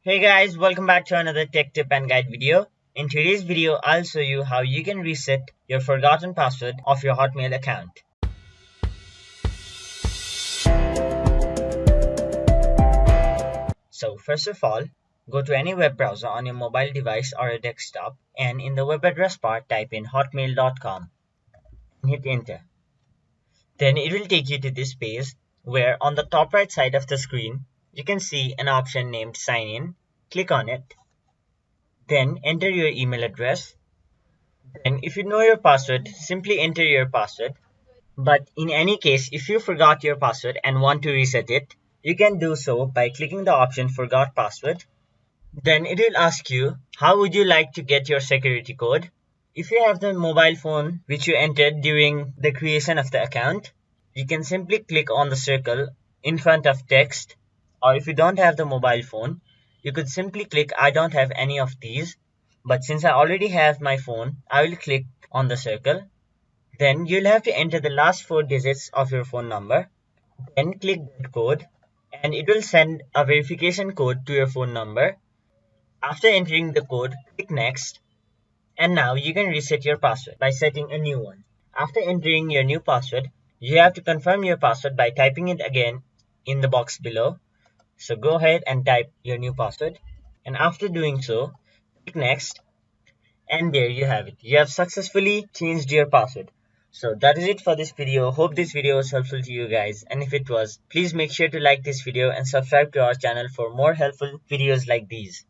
Hey guys, welcome back to another tech tip and guide video. In today's video, I'll show you how you can reset your forgotten password of your Hotmail account. So first of all, go to any web browser on your mobile device or a desktop and in the web address bar type in hotmail.com and hit enter. Then it will take you to this page where on the top right side of the screen, you can see an option named sign in. Click on it. Then enter your email address. And if you know your password, simply enter your password. But in any case, if you forgot your password and want to reset it, you can do so by clicking the option Forgot Password. Then it will ask you, how would you like to get your security code? If you have the mobile phone which you entered during the creation of the account, you can simply click on the circle in front of text. Or if you don't have the mobile phone, you could simply click I don't have any of these. But since I already have my phone, I will click on the circle. Then you'll have to enter the last 4 digits of your phone number. Then click that code and it will send a verification code to your phone number. After entering the code, click next. And now you can reset your password by setting a new one. After entering your new password, you have to confirm your password by typing it again in the box below. So go ahead and type your new password. And after doing so, click next. And there you have it. You have successfully changed your password. So that is it for this video. Hope this video was helpful to you guys. And if it was, please make sure to like this video and subscribe to our channel for more helpful videos like these.